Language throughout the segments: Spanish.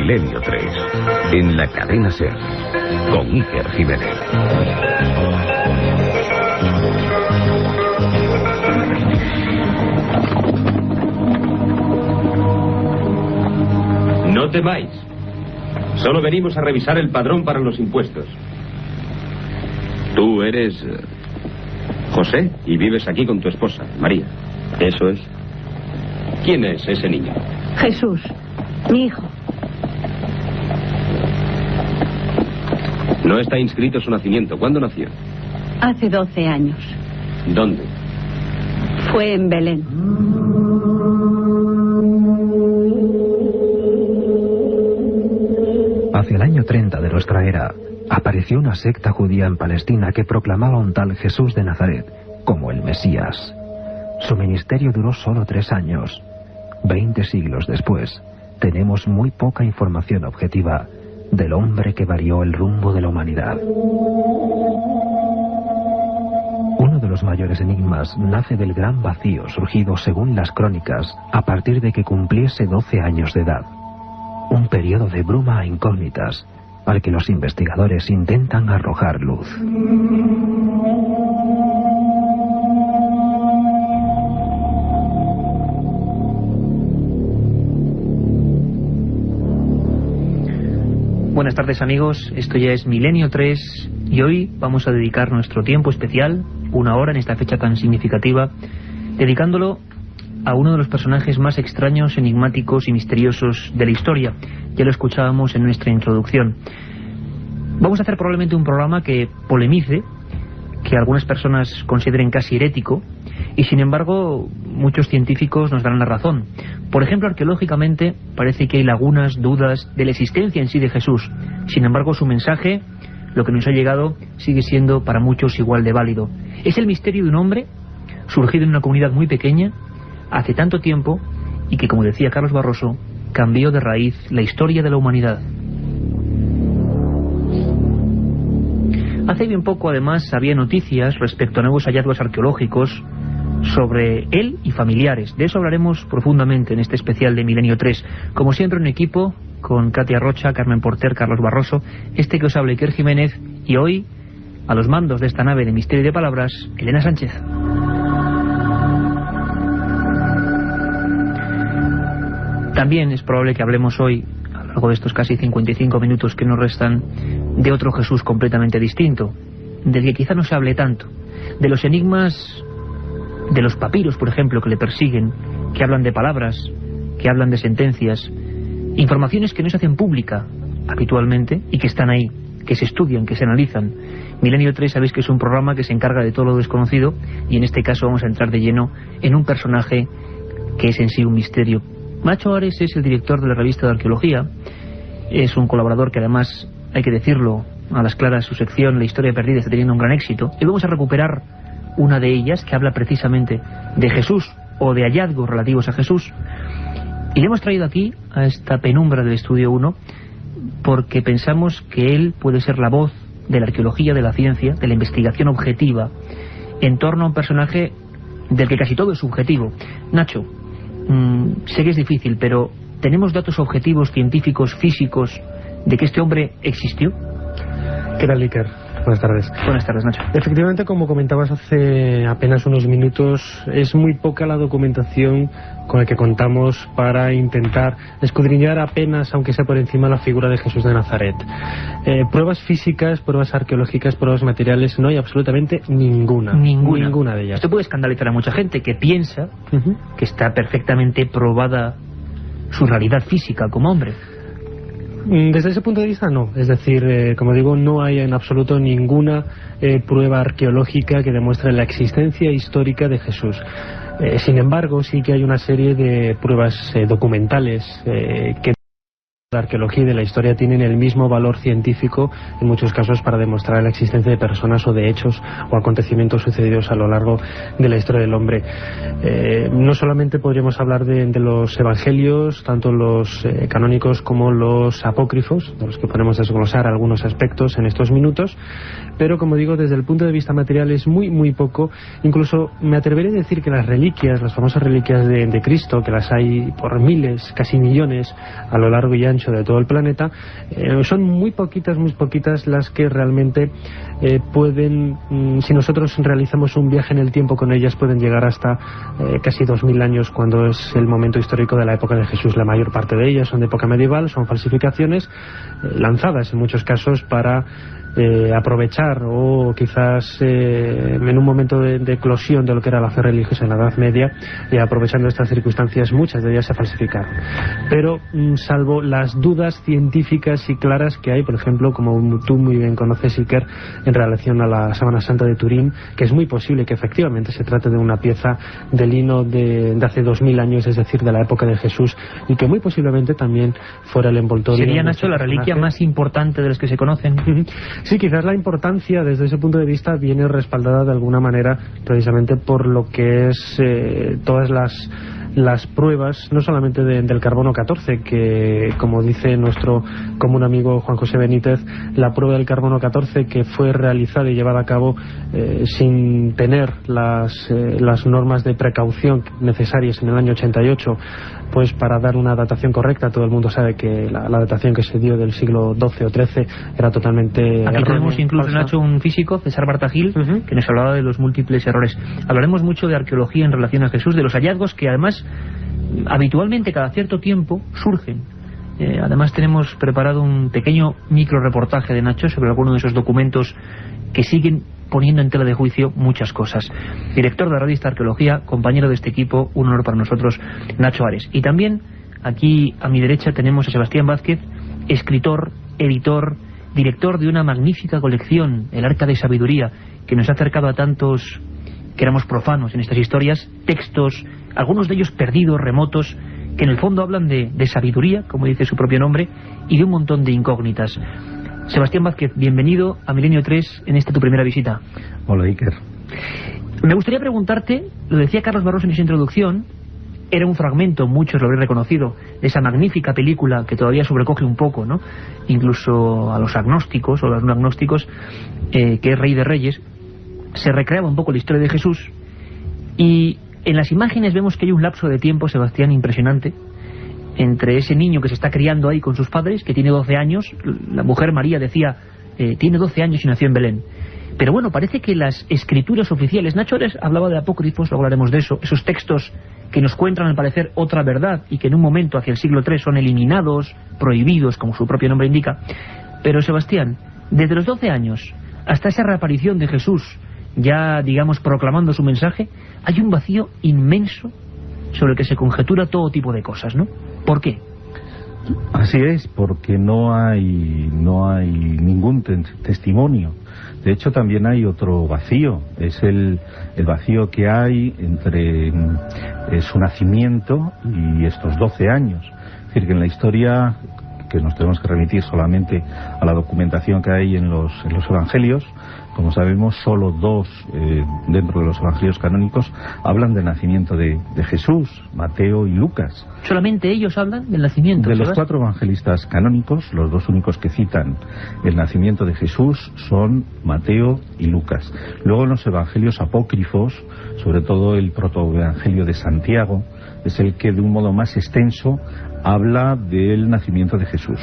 Milenio 3, en la cadena SER, con Iker Jiménez. No temáis. Solo venimos a revisar el padrón para los impuestos. Tú eres José y vives aquí con tu esposa, María. Eso es. ¿Quién es ese niño? Jesús, mi hijo. No está inscrito su nacimiento. ¿Cuándo nació? Hace 12 años. ¿Dónde? Fue en Belén. Hacia el año 30 de nuestra era, apareció una secta judía en Palestina que proclamaba a un tal Jesús de Nazaret como el Mesías. Su ministerio duró solo 3 años. 20 siglos después, tenemos muy poca información objetiva del hombre que varió el rumbo de la humanidad. Uno de los mayores enigmas nace del gran vacío surgido, según las crónicas, a partir de que cumpliese 12 años de edad. Un periodo de bruma e incógnitas al que los investigadores intentan arrojar luz. Buenas tardes amigos, esto ya es Milenio 3 y hoy vamos a dedicar nuestro tiempo especial, 1 hora en esta fecha tan significativa, dedicándolo a uno de los personajes más extraños, enigmáticos y misteriosos de la historia. Ya lo escuchábamos en nuestra introducción. Vamos a hacer probablemente un programa que polemice, que algunas personas consideren casi herético, y sin embargo muchos científicos nos darán la razón. Por ejemplo, arqueológicamente parece que hay lagunas, dudas de la existencia en sí de Jesús. Sin embargo, su mensaje, lo que nos ha llegado, sigue siendo para muchos igual de válido. Es el misterio de un hombre surgido en una comunidad muy pequeña hace tanto tiempo y que, como decía Carlos Barroso, cambió de raíz la historia de la humanidad. Hace bien poco, además, había noticias respecto a nuevos hallazgos arqueológicos sobre él y familiares. De eso hablaremos profundamente en este especial de Milenio 3. Como siempre, un equipo con Katia Rocha, Carmen Porter, Carlos Barroso, este que os habla Iker Jiménez, y hoy, a los mandos de esta nave de misterio y de palabras, Elena Sánchez. También es probable que hablemos hoy, a lo largo de estos casi 55 minutos que nos restan, de otro Jesús completamente distinto, del que quizá no se hable tanto, de los enigmas de los papiros, por ejemplo, que le persiguen, que hablan de palabras, que hablan de sentencias, informaciones que no se hacen pública habitualmente y que están ahí, que se estudian, que se analizan. Milenio 3 sabéis que es un programa que se encarga de todo lo desconocido, y en este caso vamos a entrar de lleno en un personaje que es en sí un misterio. Nacho Ares es el director de la revista de arqueología, es un colaborador que además, hay que decirlo a las claras, su sección La Historia Perdida está teniendo un gran éxito, y vamos a recuperar una de ellas que habla precisamente de Jesús o de hallazgos relativos a Jesús, y le hemos traído aquí a esta penumbra del Estudio 1 porque pensamos que él puede ser la voz de la arqueología, de la ciencia, de la investigación objetiva en torno a un personaje del que casi todo es subjetivo. Nacho, sé que es difícil, pero ¿tenemos datos objetivos, científicos, físicos, de que este hombre existió? ¿Qué tal, Iker? Buenas tardes. Buenas tardes, Nacho. Efectivamente, como comentabas hace apenas unos minutos, es muy poca la documentación con la que contamos para intentar escudriñar apenas, aunque sea por encima, la figura de Jesús de Nazaret. Pruebas físicas, pruebas arqueológicas, pruebas materiales, no hay absolutamente ninguna. Ninguna de ellas. Esto puede escandalizar a mucha gente que piensa que está perfectamente probada su realidad física como hombre. Desde ese punto de vista no, es decir, como digo, no hay en absoluto ninguna prueba arqueológica que demuestre la existencia histórica de Jesús. Sin embargo, sí que hay una serie de pruebas documentales que la arqueología y de la historia tienen el mismo valor científico en muchos casos para demostrar la existencia de personas o de hechos o acontecimientos sucedidos a lo largo de la historia del hombre. No solamente podríamos hablar de los evangelios, tanto los canónicos como los apócrifos, de los que podemos desglosar algunos aspectos en estos minutos, pero como digo, desde el punto de vista material es muy poco. Incluso me atreveré a decir que las reliquias, las famosas reliquias de Cristo, que las hay por miles, casi millones a lo largo y ancho ancho de todo el planeta. Son muy poquitas las que realmente pueden, si nosotros realizamos un viaje en el tiempo con ellas, pueden llegar hasta casi 2000 años, cuando es el momento histórico de la época de Jesús. La mayor parte de ellas son de época medieval, son falsificaciones lanzadas en muchos casos para aprovechar, o quizás en un momento de eclosión de lo que era la fe religiosa en la Edad Media, y aprovechando estas circunstancias muchas de ellas se falsificaron. Pero salvo las dudas científicas y claras que hay, por ejemplo, como tú muy bien conoces, Iker, en relación a la Sábana Santa de Turín, que es muy posible que efectivamente se trate de una pieza de lino de hace 2000 años, es decir, de la época de Jesús, y que muy posiblemente también fuera el envoltorio. ¿Sería, Nacho, la reliquia más importante de las que se conocen? Sí, quizás la importancia desde ese punto de vista viene respaldada de alguna manera precisamente por lo que es todas las pruebas, no solamente del carbono 14, que como dice nuestro común amigo Juan José Benítez, la prueba del carbono 14 que fue realizada y llevada a cabo sin tener las normas de precaución necesarias en el año 88, pues para dar una datación correcta. Todo el mundo sabe que la datación que se dio del siglo XII o XIII era totalmente Aquí tenemos incluso, Nacho, un físico, César Bartagil, que nos hablaba de los múltiples errores. Hablaremos mucho de arqueología en relación a Jesús, de los hallazgos que además habitualmente cada cierto tiempo surgen. Además tenemos preparado un pequeño micro reportaje de Nacho sobre alguno de esos documentos que siguen poniendo en tela de juicio muchas cosas. Director de la revista Arqueología, compañero de este equipo, un honor para nosotros, Nacho Ares. Y también aquí a mi derecha tenemos a Sebastián Vázquez, escritor, editor, director de una magnífica colección, El Arca de Sabiduría, que nos ha acercado a tantos que éramos profanos en estas historias, textos, algunos de ellos perdidos, remotos, que en el fondo hablan de sabiduría, como dice su propio nombre, y de un montón de incógnitas. Sebastián Vázquez, bienvenido a Milenio 3 en esta tu primera visita. Hola, Iker. Me gustaría preguntarte, lo decía Carlos Barros en su introducción, era un fragmento, muchos lo habréis reconocido, de esa magnífica película que todavía sobrecoge un poco, ¿no?, incluso a los agnósticos o a los no agnósticos, que es Rey de Reyes. Se recreaba un poco la historia de Jesús, y en las imágenes vemos que hay un lapso de tiempo, Sebastián, impresionante, entre ese niño que se está criando ahí con sus padres, que tiene 12 años, la mujer María decía, tiene 12 años y nació en Belén. Pero bueno, parece que las escrituras oficiales, Nacho Ares hablaba de apócrifos, luego hablaremos de eso, esos textos que nos cuentan al parecer otra verdad y que en un momento hacia el siglo III son eliminados, prohibidos, como su propio nombre indica. Pero Sebastián, desde los 12 años hasta esa reaparición de Jesús, ya digamos proclamando su mensaje, hay un vacío inmenso sobre el que se conjetura todo tipo de cosas, ¿no? ¿Por qué? Así es, porque no hay ningún testimonio. De hecho, también hay otro vacío, es el vacío que hay entre su nacimiento y estos 12 años. Es decir, que en la historia, que nos tenemos que remitir solamente a la documentación que hay en los evangelios, como sabemos, solo dos dentro de los evangelios canónicos hablan del nacimiento de Jesús, Mateo y Lucas. ¿Solamente ellos hablan del nacimiento? De los 4 evangelistas canónicos, los 2 únicos que citan el nacimiento de Jesús son Mateo y Lucas. Luego en los evangelios apócrifos, sobre todo el protoevangelio de Santiago, es el que de un modo más extenso habla del nacimiento de Jesús.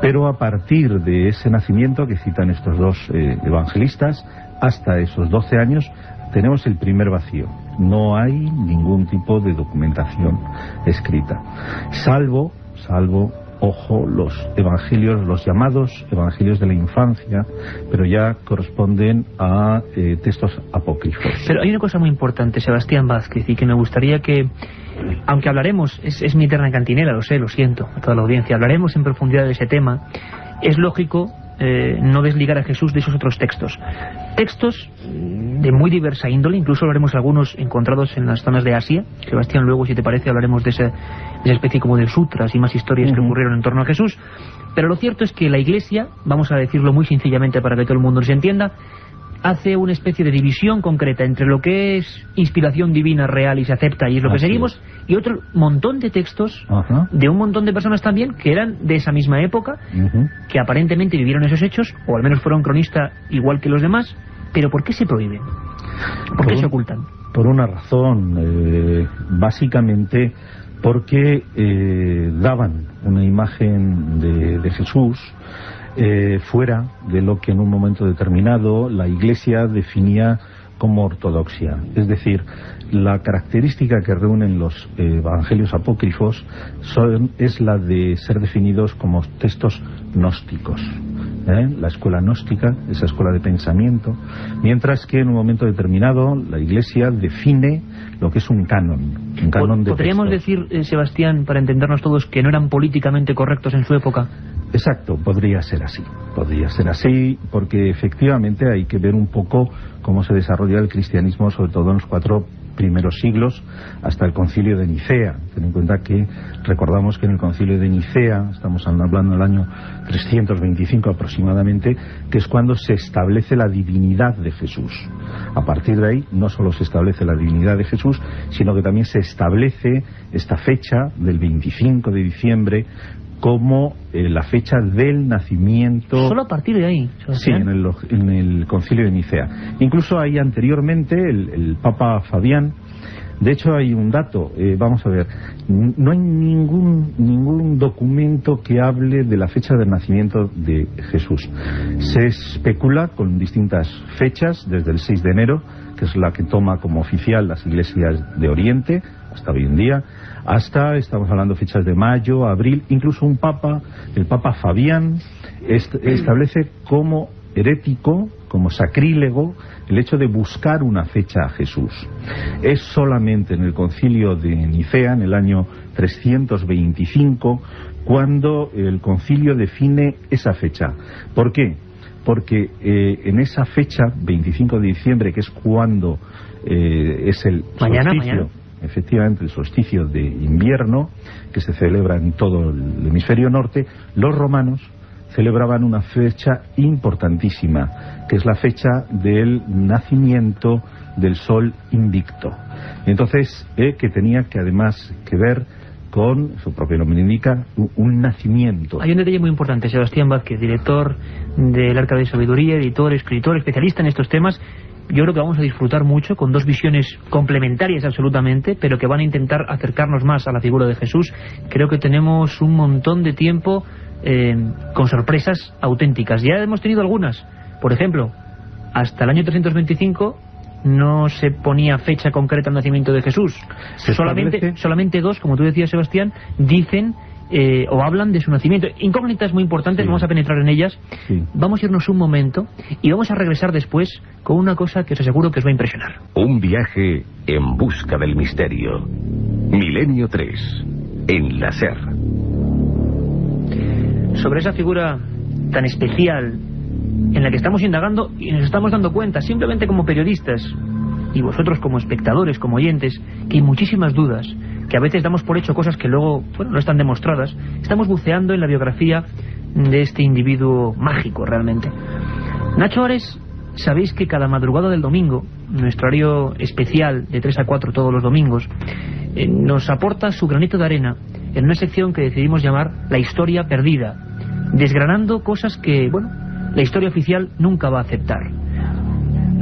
Pero a partir de ese nacimiento que citan estos 2 evangelistas, hasta esos 12 años, tenemos el primer vacío. No hay ningún tipo de documentación escrita. Salvo, ojo, los evangelios, los llamados evangelios de la infancia, pero ya corresponden a textos apócrifos. Pero hay una cosa muy importante, Sebastián Vázquez, y que me gustaría que, aunque hablaremos, es mi eterna cantinela, lo sé, lo siento a toda la audiencia, hablaremos en profundidad de ese tema, es lógico no desligar a Jesús de esos otros textos. Textos de muy diversa índole, incluso hablaremos algunos encontrados en las zonas de Asia. Sebastián, luego, si te parece, hablaremos de esa especie como de sutras y más historias que ocurrieron en torno a Jesús. Pero lo cierto es que la Iglesia, vamos a decirlo muy sencillamente para que todo el mundo se entienda, hace una especie de división concreta entre lo que es inspiración divina real y se acepta y es lo que seguimos, y otro montón de textos de un montón de personas también que eran de esa misma época, que aparentemente vivieron esos hechos, o al menos fueron cronistas igual que los demás. Pero ¿por qué se prohíben? ¿Por qué se ocultan? Por una razón, básicamente porque daban una imagen de Jesús fuera de lo que en un momento determinado la Iglesia definía como ortodoxia. Es decir, la característica que reúnen los evangelios apócrifos es la de ser definidos como textos gnósticos. La escuela gnóstica, esa escuela de pensamiento, mientras que en un momento determinado la Iglesia define lo que es un canon de ¿Podríamos textos. decir, Sebastián, para entendernos todos, que no eran políticamente correctos en su época? Exacto, podría ser así, porque efectivamente hay que ver un poco cómo se desarrolla el cristianismo, sobre todo en los 4 primeros siglos, hasta el concilio de Nicea. Ten en cuenta que recordamos que en el concilio de Nicea, estamos hablando del año 325 aproximadamente, que es cuando se establece la divinidad de Jesús. A partir de ahí no solo se establece la divinidad de Jesús, sino que también se establece esta fecha del 25 de diciembre como la fecha del nacimiento. ¿Solo a partir de ahí? Sí, en el concilio de Nicea. Incluso ahí anteriormente el Papa Fabián, de hecho hay un dato, vamos a ver, no hay ningún documento que hable de la fecha del nacimiento de Jesús. Se especula con distintas fechas, desde el 6 de enero, que es la que toma como oficial las iglesias de Oriente, hasta hoy en día, hasta, estamos hablando fechas de mayo, abril, incluso un papa, el Papa Fabián, establece como herético, como sacrílego, el hecho de buscar una fecha a Jesús. Es solamente en el concilio de Nicea, en el año 325, cuando el concilio define esa fecha. ¿Por qué? Porque en esa fecha, 25 de diciembre, que es cuando es el solsticio, efectivamente el solsticio de invierno, que se celebra en todo el hemisferio norte, los romanos celebraban una fecha importantísima, que es la fecha del nacimiento del sol invicto. Entonces, que tenía que además que ver con, su propio nombre indica, un nacimiento. Hay un detalle muy importante. Sebastián Vázquez, director del Arca de Sabiduría, editor, escritor, especialista en estos temas. Yo creo que vamos a disfrutar mucho con 2 visiones complementarias absolutamente, pero que van a intentar acercarnos más a la figura de Jesús. Creo que tenemos un montón de tiempo con sorpresas auténticas. Ya hemos tenido algunas. Por ejemplo, hasta el año 325 no se ponía fecha concreta al nacimiento de Jesús. Solamente 2, como tú decías, Sebastián, dicen o hablan de su nacimiento. Incógnitas muy importantes, vamos a penetrar en ellas. Vamos a irnos un momento y vamos a regresar después con una cosa que os aseguro que os va a impresionar. Un viaje en busca del misterio. Milenio 3, en la SER. Sobre esa figura tan especial en la que estamos indagando y nos estamos dando cuenta, simplemente como periodistas y vosotros como espectadores, como oyentes, que hay muchísimas dudas, que a veces damos por hecho cosas que luego, no están demostradas. Estamos buceando en la biografía de este individuo mágico realmente. Nacho Ares, sabéis que cada madrugada del domingo, nuestro horario especial de 3 a 4 todos los domingos, nos aporta su granito de arena en una sección que decidimos llamar La Historia Perdida, desgranando cosas que, la historia oficial nunca va a aceptar.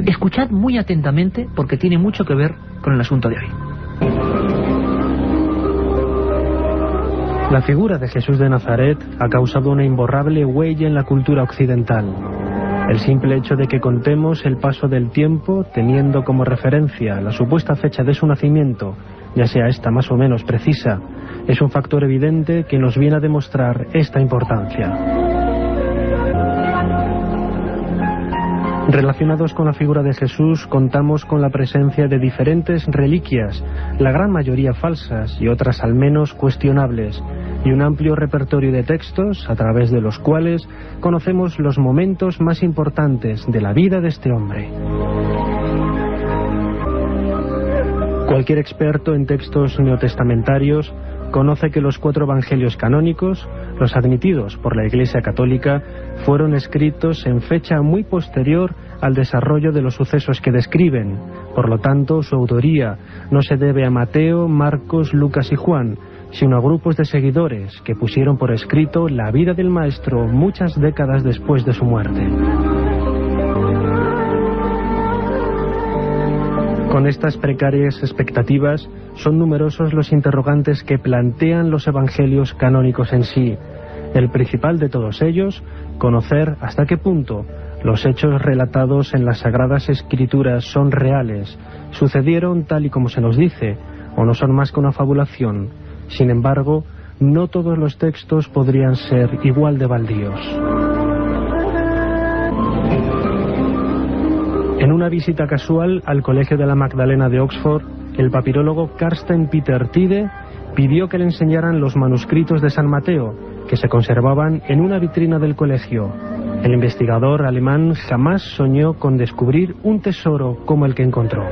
Escuchad muy atentamente porque tiene mucho que ver con el asunto de hoy. La figura de Jesús de Nazaret ha causado una imborrable huella en la cultura occidental. El simple hecho de que contemos el paso del tiempo teniendo como referencia la supuesta fecha de su nacimiento, ya sea esta más o menos precisa, es un factor evidente que nos viene a demostrar esta importancia. Relacionados con la figura de Jesús, contamos con la presencia de diferentes reliquias, la gran mayoría falsas y otras al menos cuestionables, y un amplio repertorio de textos a través de los cuales conocemos los momentos más importantes de la vida de este hombre. Cualquier experto en textos neotestamentarios conoce que los 4 evangelios canónicos, los admitidos por la Iglesia Católica, fueron escritos en fecha muy posterior al desarrollo de los sucesos que describen. Por lo tanto, su autoría no se debe a Mateo, Marcos, Lucas y Juan, sino a grupos de seguidores que pusieron por escrito la vida del Maestro muchas décadas después de su muerte. Con estas precarias expectativas, son numerosos los interrogantes que plantean los evangelios canónicos en sí. El principal de todos ellos, conocer hasta qué punto los hechos relatados en las Sagradas Escrituras son reales, sucedieron tal y como se nos dice, o no son más que una fabulación. Sin embargo, no todos los textos podrían ser igual de baldíos. En una visita casual al Colegio de la Magdalena de Oxford, el papirólogo Carsten Peter Tide pidió que le enseñaran los manuscritos de San Mateo, que se conservaban en una vitrina del colegio. El investigador alemán jamás soñó con descubrir un tesoro como el que encontró.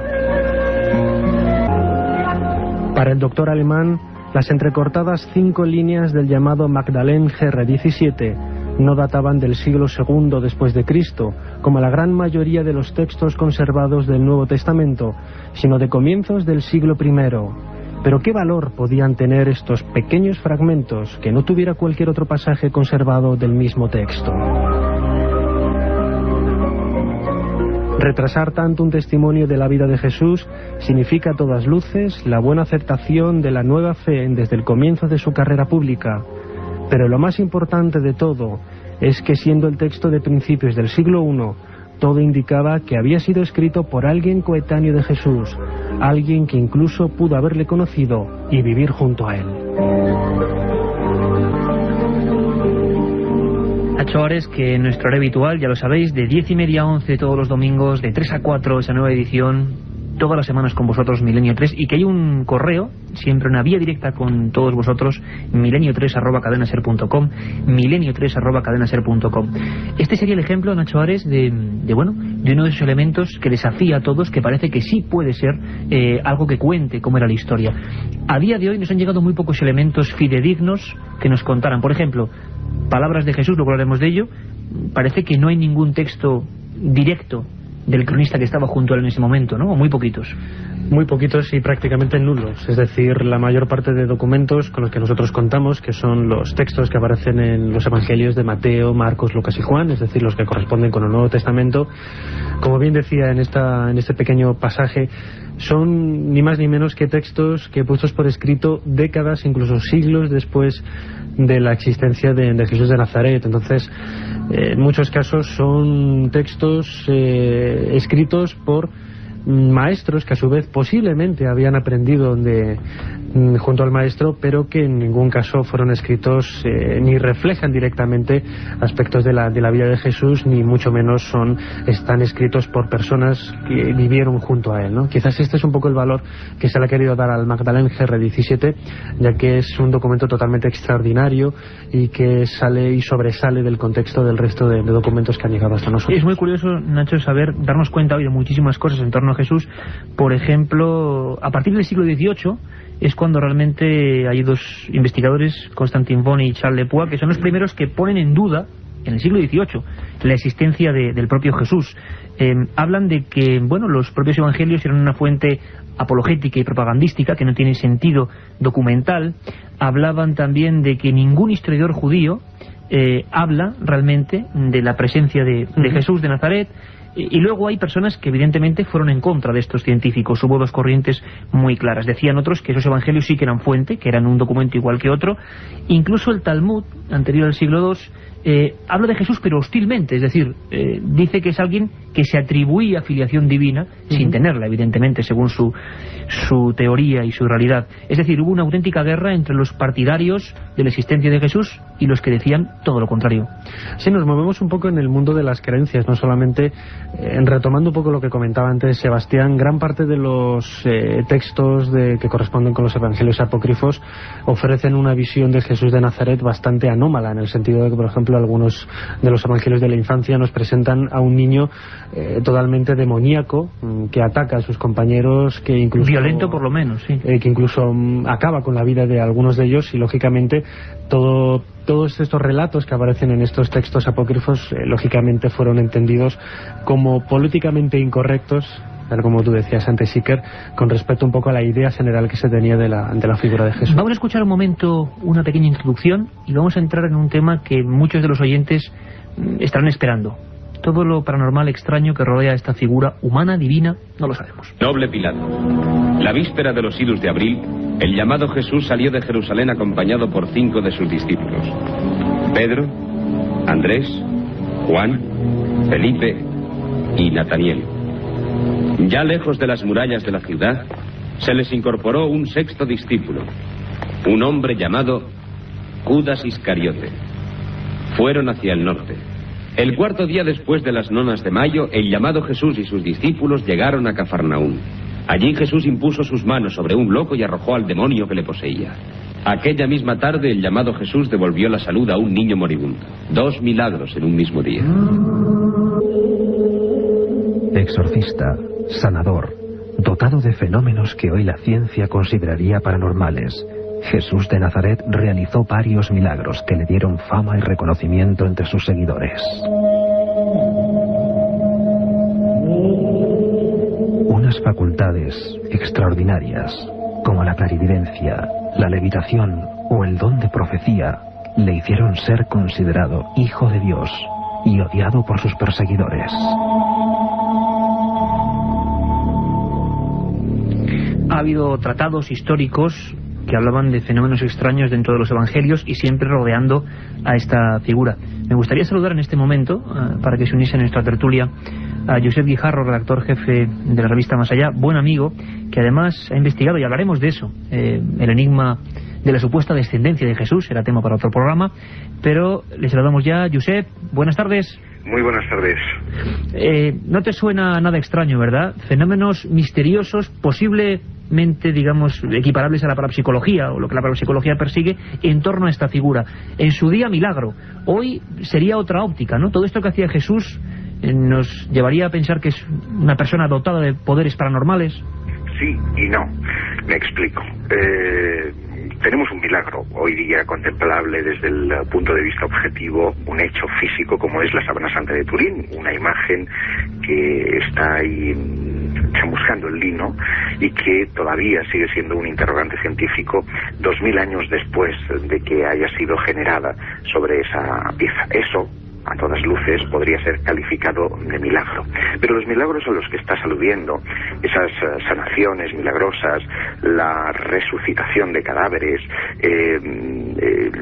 Para el doctor alemán, las entrecortadas 5 líneas del llamado Magdalene GR17 no databan del siglo II después de Cristo, como la gran mayoría de los textos conservados del Nuevo Testamento, sino de comienzos del siglo I. Pero ¿qué valor podían tener estos pequeños fragmentos que no tuviera cualquier otro pasaje conservado del mismo texto? Retrasar tanto un testimonio de la vida de Jesús significa a todas luces la buena aceptación de la nueva fe desde el comienzo de su carrera pública. Pero lo más importante de todo es que, siendo el texto de principios del siglo I, todo indicaba que había sido escrito por alguien coetáneo de Jesús, alguien que incluso pudo haberle conocido y vivir junto a él. Nacho Ares, que en nuestro hora habitual, ya lo sabéis, de 10:30 a 11 todos los domingos, de 3 a 4 esa nueva edición, todas las semanas con vosotros, Milenio 3, y que hay un correo, siempre una vía directa con todos vosotros, milenio3@cadenaser.com, milenio3@cadenaser.com. Este sería el ejemplo, Nacho Ares, de uno de esos elementos que desafía a todos, que parece que sí puede ser algo que cuente cómo era la historia. A día de hoy nos han llegado muy pocos elementos fidedignos que nos contaran. Por ejemplo, palabras de Jesús, luego hablaremos de ello. Parece que no hay ningún texto directo del cronista que estaba junto a él en ese momento, ¿no? O muy poquitos. Muy poquitos y prácticamente nulos. Es decir, la mayor parte de documentos con los que nosotros contamos, que son los textos que aparecen en los evangelios de Mateo, Marcos, Lucas y Juan, es decir, los que corresponden con el Nuevo Testamento, como bien decía en este pequeño pasaje, son ni más ni menos que textos que, puestos por escrito décadas, incluso siglos después de la existencia de Jesús de Nazaret. Entonces, en muchos casos son textos escritos por maestros que a su vez posiblemente habían aprendido junto al maestro, pero que en ningún caso fueron escritos ni reflejan directamente aspectos de la vida de Jesús, ni mucho menos están escritos por personas que vivieron junto a él, ¿no? Quizás este es un poco el valor que se le ha querido dar al Magdalene GR17, ya que es un documento totalmente extraordinario y que sale y sobresale del contexto del resto de documentos que han llegado hasta nosotros. Es muy curioso, Nacho, darnos cuenta hoy de muchísimas cosas en torno a Jesús. Por ejemplo, a partir del siglo XVIII es cuando realmente hay dos investigadores, Constantin Von y Charles Lepoix, que son los primeros que ponen en duda, en el siglo XVIII, la existencia del propio Jesús. Hablan de que, los propios evangelios eran una fuente apologética y propagandística que no tiene sentido documental. Hablaban también de que ningún historiador judío habla realmente de la presencia de Jesús de Nazaret. Y luego hay personas que evidentemente fueron en contra de estos científicos. Hubo dos corrientes muy claras. Decían otros que esos evangelios sí que eran fuente, que eran un documento igual que otro. Incluso el Talmud, anterior al siglo II, habla de Jesús pero hostilmente. Es decir, dice que es alguien que se atribuía filiación divina sin tenerla, evidentemente, según su teoría y su realidad. Es decir, hubo una auténtica guerra entre los partidarios de la existencia de Jesús y los que decían todo lo contrario. Sí, nos movemos un poco en el mundo de las creencias, no solamente, retomando un poco lo que comentaba antes Sebastián, gran parte de los textos que corresponden con los evangelios apócrifos ofrecen una visión de Jesús de Nazaret bastante anómala, en el sentido de que, por ejemplo, algunos de los evangelios de la infancia nos presentan a un niño totalmente demoníaco, que ataca a sus compañeros, que incluso... Violento por lo menos, sí. Que incluso acaba con la vida de algunos de ellos, y lógicamente todos estos relatos que aparecen en estos textos apócrifos lógicamente fueron entendidos como políticamente incorrectos, tal como tú decías antes, Iker, con respecto un poco a la idea general que se tenía de la figura de Jesús. Vamos a escuchar un momento una pequeña introducción y vamos a entrar en un tema que muchos de los oyentes estarán esperando. todo lo paranormal extraño que rodea esta figura humana, divina, no lo sabemos. Noble Pilato. La víspera de los idus de abril, el llamado Jesús salió de Jerusalén acompañado por 5 de sus discípulos: Pedro, Andrés, Juan, Felipe y Nataniel. Ya lejos de las murallas de la ciudad, se les incorporó un 6º discípulo, un hombre llamado Judas Iscariote. Fueron hacia el norte. El 4º día después de las nonas de mayo, el llamado Jesús y sus discípulos llegaron a Cafarnaún. Allí Jesús impuso sus manos sobre un loco y arrojó al demonio que le poseía. Aquella misma tarde, el llamado Jesús devolvió la salud a un niño moribundo. 2 milagros en un mismo día. Exorcista, sanador, dotado de fenómenos que hoy la ciencia consideraría paranormales, Jesús de Nazaret realizó varios milagros que le dieron fama y reconocimiento entre sus seguidores. Unas facultades extraordinarias, como la clarividencia, la levitación o el don de profecía, le hicieron ser considerado hijo de Dios y odiado por sus perseguidores. Ha habido tratados históricos que hablaban de fenómenos extraños dentro de los evangelios y siempre rodeando a esta figura. Me gustaría saludar en este momento, para que se uniese en nuestra tertulia, a Josep Guijarro, redactor jefe de la revista Más Allá, buen amigo, que además ha investigado, y hablaremos de eso, el enigma de la supuesta descendencia de Jesús, será tema para otro programa, pero le saludamos ya. Josep, buenas tardes. Muy buenas tardes. No te suena nada extraño, ¿verdad? Fenómenos misteriosos, posiblemente, digamos, equiparables a la parapsicología, o lo que la parapsicología persigue, en torno a esta figura. En su día, milagro. Hoy sería otra óptica, ¿no? Todo esto que hacía Jesús nos llevaría a pensar que es una persona dotada de poderes paranormales. Sí y no. Me explico. Tenemos un milagro hoy día contemplable desde el punto de vista objetivo, un hecho físico como es la Sábana Santa de Turín, una imagen que está ahí chamuscando el lino y que todavía sigue siendo un interrogante científico 2000 años después de que haya sido generada sobre esa pieza. Eso, a todas luces, podría ser calificado de milagro. Pero los milagros a los que estás aludiendo, esas sanaciones milagrosas, la resucitación de cadáveres,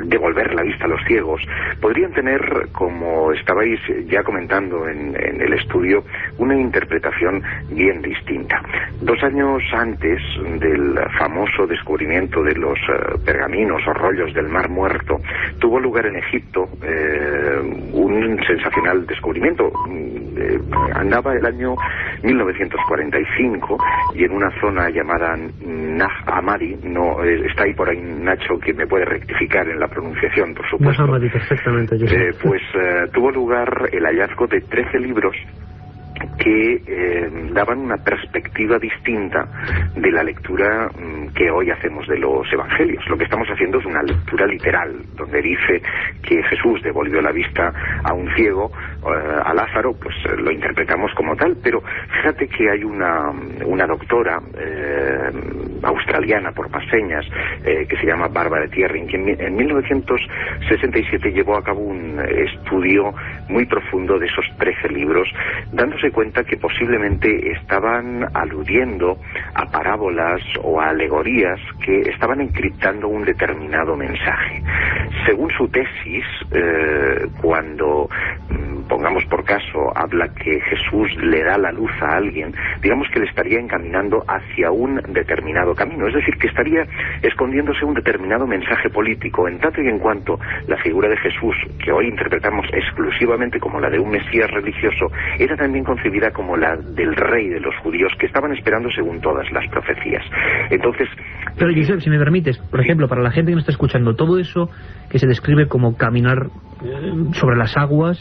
devolver la vista a los ciegos, podrían tener, como estabais ya comentando en el estudio, una interpretación bien distinta. 2 años antes del famoso descubrimiento de los pergaminos o rollos del Mar Muerto, tuvo lugar en Egipto un sensacional descubrimiento. Andaba el año 1945 y en una zona llamada Nag Hammadi, no, está ahí por ahí Nacho que me puede rectificar en la pronunciación, por supuesto. Nag Hammadi, perfectamente. Tuvo lugar el hallazgo de 13 libros que daban una perspectiva distinta de la lectura que hoy hacemos de los evangelios. Lo que estamos haciendo es una lectura literal, donde dice que Jesús devolvió la vista a un ciego, a Lázaro, pues lo interpretamos como tal, pero fíjate que hay una doctora australiana por más señas, que se llama Barbara Thierry, que en 1967 llevó a cabo un estudio muy profundo de esos 13 libros, dándose cuenta que posiblemente estaban aludiendo a parábolas o a alegorías que estaban encriptando un determinado mensaje. Según su tesis, cuando, pongamos por caso, habla que Jesús le da la luz a alguien, digamos que le estaría encaminando hacia un determinado camino, es decir, que estaría escondiéndose un determinado mensaje político, en tanto y en cuanto la figura de Jesús, que hoy interpretamos exclusivamente como la de un Mesías religioso, era también concebida como la del rey de los judíos, que estaban esperando según todas las profecías. Entonces... Pero, Josep, si me permites, por ejemplo, para la gente que nos está escuchando, todo eso que se describe como caminar sobre las aguas,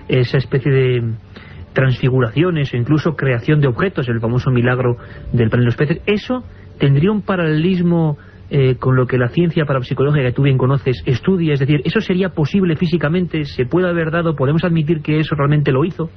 esa especie de transfiguraciones o incluso creación de objetos, el famoso milagro del pan y los peces, ¿eso tendría un paralelismo con lo que la ciencia parapsicológica, que tú bien conoces, estudia? Es decir, ¿eso sería posible físicamente? ¿Se puede haber dado? ¿Podemos admitir que eso realmente lo hizo?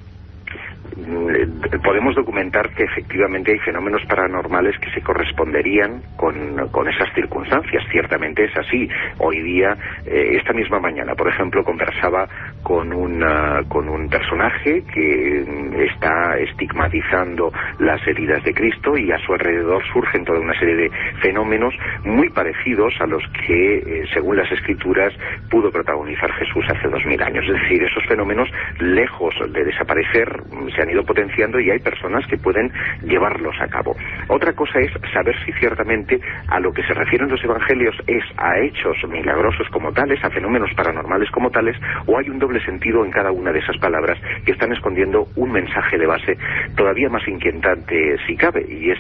Podemos documentar que efectivamente hay fenómenos paranormales que se corresponderían con esas circunstancias. Ciertamente es así. Hoy día, esta misma mañana, por ejemplo, conversaba con un personaje que está estigmatizando las heridas de Cristo, y a su alrededor surgen toda una serie de fenómenos muy parecidos a los que, según las Escrituras, pudo protagonizar Jesús hace 2000 años. Es decir, esos fenómenos, lejos de desaparecer, se han ido potenciando y hay personas que pueden llevarlos a cabo. Otra cosa es saber si ciertamente a lo que se refieren los evangelios es a hechos milagrosos como tales, a fenómenos paranormales como tales, o hay un doble sentido en cada una de esas palabras que están escondiendo un mensaje de base todavía más inquietante si cabe, y es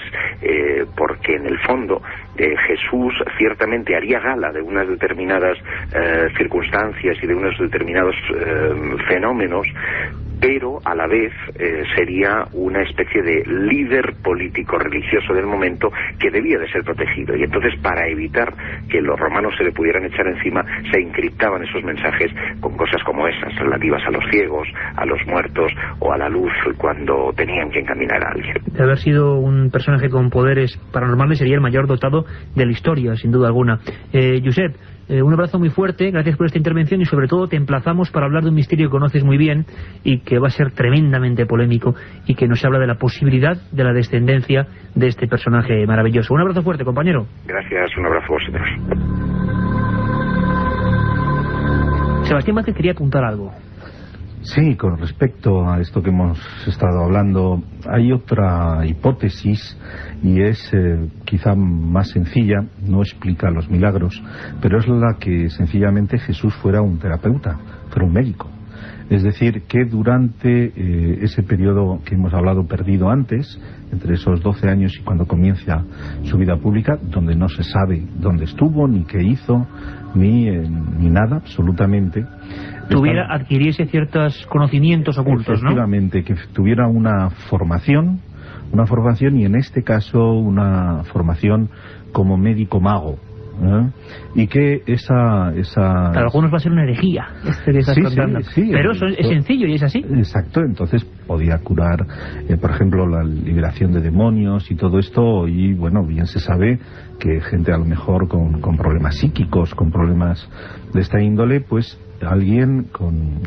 porque en el fondo Jesús ciertamente haría gala de unas determinadas circunstancias y de unos determinados fenómenos, pero a la vez sería una especie de líder político religioso del momento que debía de ser protegido, y entonces, para evitar que los romanos se le pudieran echar encima, se encriptaban esos mensajes con cosas como esas, relativas a los ciegos, a los muertos o a la luz cuando tenían que encaminar a alguien. De haber sido un personaje con poderes paranormales, sería el mayor dotado de la historia, sin duda alguna. Josep, un abrazo muy fuerte, gracias por esta intervención, y sobre todo te emplazamos para hablar de un misterio que conoces muy bien y que va a ser tremendamente polémico, y que nos habla de la posibilidad de la descendencia de este personaje maravilloso. Un abrazo fuerte, compañero. Gracias, un abrazo a vosotros. Sebastián Vázquez quería apuntar algo. Sí, con respecto a esto que hemos estado hablando, hay otra hipótesis, y es quizá más sencilla, no explica los milagros, pero es la que sencillamente Jesús fuera un terapeuta, fuera un médico. Es decir, que durante ese periodo que hemos hablado perdido antes, entre esos 12 años y cuando comienza su vida pública, donde no se sabe dónde estuvo, ni qué hizo, ni nada, absolutamente, adquiriese ciertos conocimientos ocultos, ¿no? Efectivamente, que tuviera una formación, y en este caso una formación como médico mago, y que esa para algunos va a ser una herejía que estás contando. Sí, pero es sencillo y es así. Exacto, entonces podía curar, por ejemplo, la liberación de demonios y todo esto, y bueno, bien se sabe que gente a lo mejor con problemas psíquicos, con problemas de esta índole, pues alguien con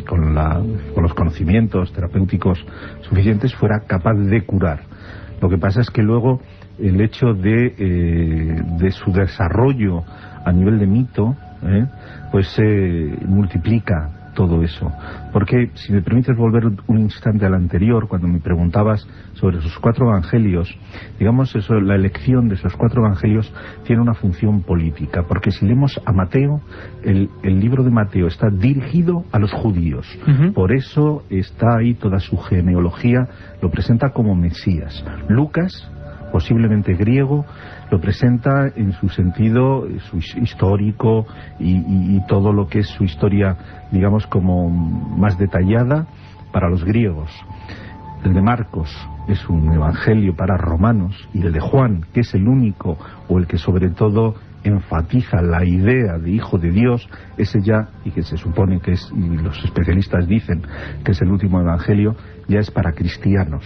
los conocimientos terapéuticos suficientes fuera capaz de curar. Lo que pasa es que luego el hecho de su desarrollo a nivel de mito, pues se multiplica todo eso. Porque, si me permites volver un instante al anterior, cuando me preguntabas sobre esos 4 evangelios, digamos, eso, la elección de esos 4 evangelios tiene una función política, porque si leemos a Mateo, el libro de Mateo está dirigido a los judíos. Por eso está ahí toda su genealogía, lo presenta como Mesías. Lucas, posiblemente griego, lo presenta en su sentido histórico y todo lo que es su historia, digamos, como más detallada para los griegos. El de Marcos es un evangelio para romanos, y el de Juan, que es el único, o el que sobre todo enfatiza la idea de hijo de Dios, ese ya, y que se supone que es, y los especialistas dicen que es el último evangelio, ya es para cristianos,